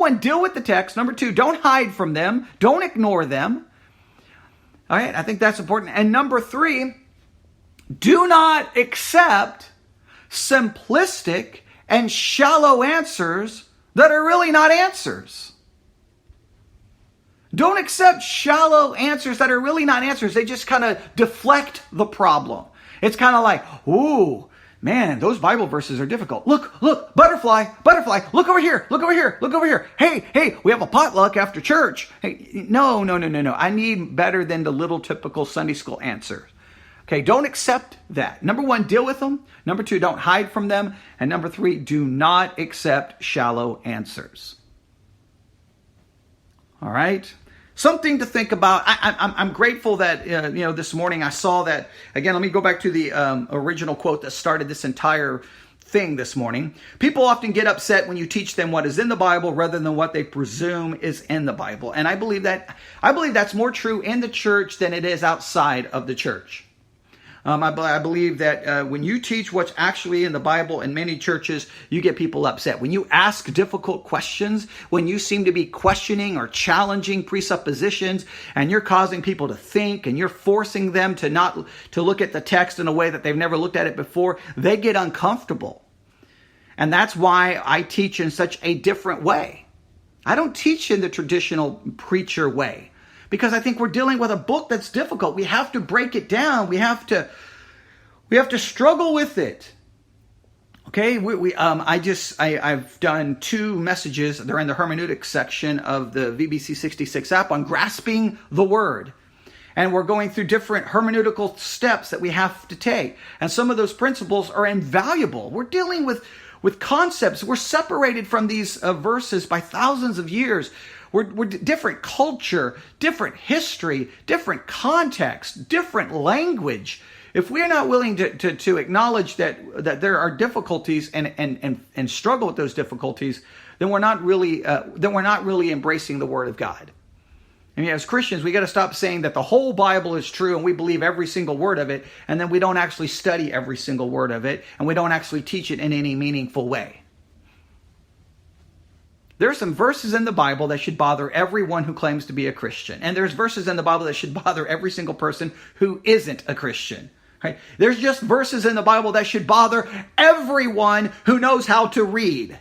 one, deal with the text. Number two, don't hide from them. Don't ignore them. All right, I think that's important. And number three, do not accept simplistic and shallow answers that are really not answers. Don't accept shallow answers that are really not answers. They just kind of deflect the problem. It's kind of like, ooh, man, those Bible verses are difficult. Look, butterfly, look over here, look over here. Hey, we have a potluck after church. Hey, no. I need better than the little typical Sunday school answers. Okay, don't accept that. Number one, deal with them. Number two, don't hide from them. And number three, do not accept shallow answers. All right? Something to think about. I'm grateful that, this morning I saw that. Again, let me go back to the original quote that started this entire thing this morning. People often get upset when you teach them what is in the Bible rather than what they presume is in the Bible. And I believe that's more true in the church than it is outside of the church. I believe that when you teach what's actually in the Bible in many churches, you get people upset. When you ask difficult questions, when you seem to be questioning or challenging presuppositions, and you're causing people to think, and you're forcing them to look at the text in a way that they've never looked at it before, they get uncomfortable. And that's why I teach in such a different way. I don't teach in the traditional preacher way. Because I think we're dealing with a book that's difficult. We have to break it down. We have to struggle with it. Okay, I've done 2 messages. They're in the hermeneutics section of the VBC 66 app on grasping the word. And we're going through different hermeneutical steps that we have to take. And some of those principles are invaluable. We're dealing with concepts. We're separated from these verses by thousands of years. We're different culture, different history, different context, different language. If we're not willing to acknowledge that there are difficulties and struggle with those difficulties, then we're not really embracing the Word of God. I mean, as Christians, we got to stop saying that the whole Bible is true and we believe every single word of it, and then we don't actually study every single word of it, and we don't actually teach it in any meaningful way. There are some verses in the Bible that should bother everyone who claims to be a Christian. And there's verses in the Bible that should bother every single person who isn't a Christian. Right? There's just verses in the Bible that should bother everyone who knows how to read.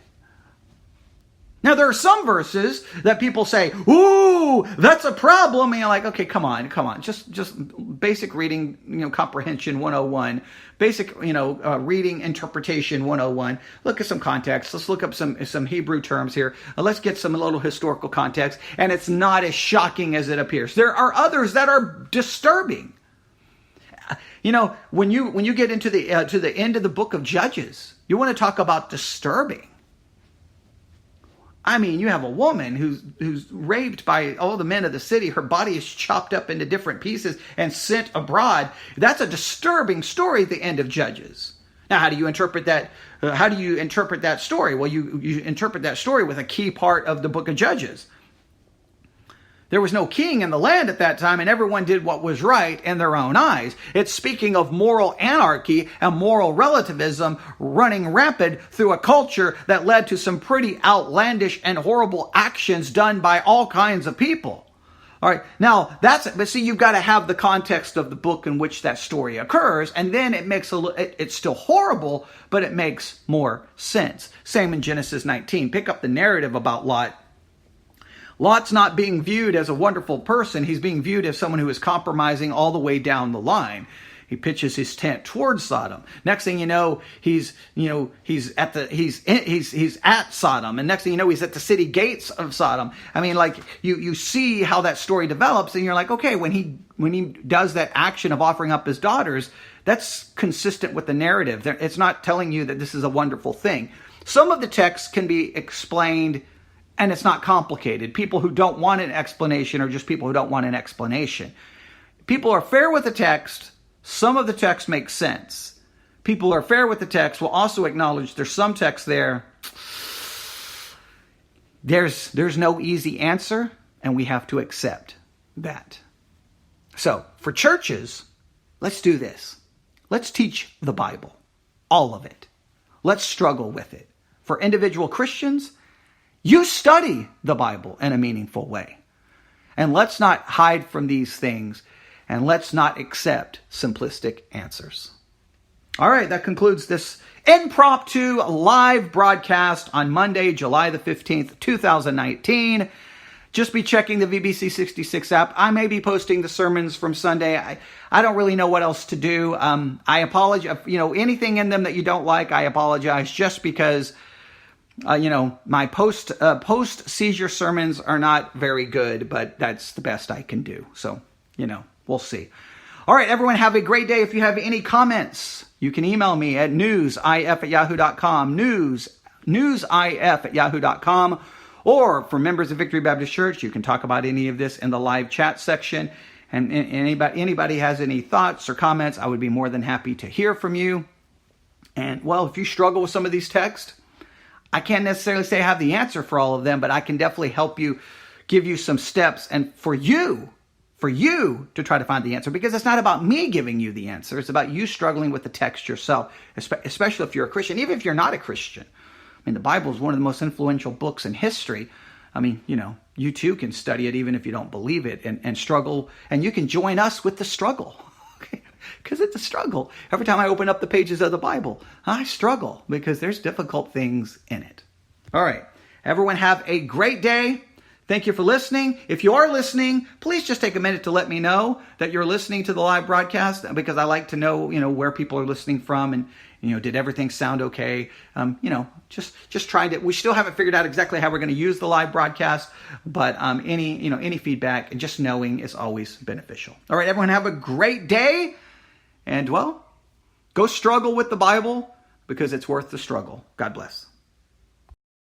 Now, there are some verses that people say, ooh, that's a problem. And you're like, okay, come on. Just basic reading, comprehension 101. Basic, reading interpretation 101. Look at some context. Let's look up some Hebrew terms here. Let's get some little historical context. And it's not as shocking as it appears. There are others that are disturbing. When you get into to the end of the book of Judges, you want to talk about disturbing. I mean, you have a woman who's raped by all the men of the city. Her body is chopped up into different pieces and sent abroad. That's a disturbing story at the end of Judges. Now, how do you interpret that? How do you interpret that story? Well, you interpret that story with a key part of the book of Judges. There was no king in the land at that time, and everyone did what was right in their own eyes. It's speaking of moral anarchy and moral relativism running rampant through a culture that led to some pretty outlandish and horrible actions done by all kinds of people. All right, now but see, you've got to have the context of the book in which that story occurs, and then it's still horrible, but it makes more sense. Same in Genesis 19. Pick up the narrative about Lot. Lot's not being viewed as a wonderful person. He's being viewed as someone who is compromising all the way down the line. He pitches his tent towards Sodom. Next thing you know, he's at Sodom, and next thing you know, he's at the city gates of Sodom. I mean, like you see how that story develops, and you're like, okay, when he does that action of offering up his daughters, that's consistent with the narrative. It's not telling you that this is a wonderful thing. Some of the text can be explained, and it's not complicated. People who don't want an explanation are just people who don't want an explanation. People are fair with the text. Some of the text makes sense. People who are fair with the text will also acknowledge there's some text there. There's no easy answer, and we have to accept that. So, for churches, let's do this. Let's teach the Bible, all of it. Let's struggle with it. For individual Christians, You study the Bible in a meaningful way. And let's not hide from these things, and let's not accept simplistic answers. All right, that concludes this impromptu live broadcast on Monday, July the 15th, 2019. Just be checking the VBC 66 app. I may be posting the sermons from Sunday. I don't really know what else to do. I apologize. Anything in them that you don't like, I apologize, just because my post-seizure sermons are not very good, but that's the best I can do. So, we'll see. All right, everyone, have a great day. If you have any comments, you can email me at newsif@yahoo.com, newsif@yahoo.com, or for members of Victory Baptist Church, you can talk about any of this in the live chat section. And anybody has any thoughts or comments, I would be more than happy to hear from you. And, well, if you struggle with some of these texts, I can't necessarily say I have the answer for all of them, but I can definitely help you, give you some steps, and for you to try to find the answer, because it's not about me giving you the answer. It's about you struggling with the text yourself, especially if you're a Christian, even if you're not a Christian. I mean, the Bible is one of the most influential books in history. I mean, you too can study it even if you don't believe it, and struggle, and you can join us with the struggle. Because it's a struggle. Every time I open up the pages of the Bible, I struggle because there's difficult things in it. All right. Everyone have a great day. Thank you for listening. If you are listening, please just take a minute to let me know that you're listening to the live broadcast, because I like to know, where people are listening from, and, did everything sound okay? Just trying to, we still haven't figured out exactly how we're going to use the live broadcast, but any feedback and just knowing is always beneficial. All right, everyone have a great day. And, well, go struggle with the Bible, because it's worth the struggle. God bless.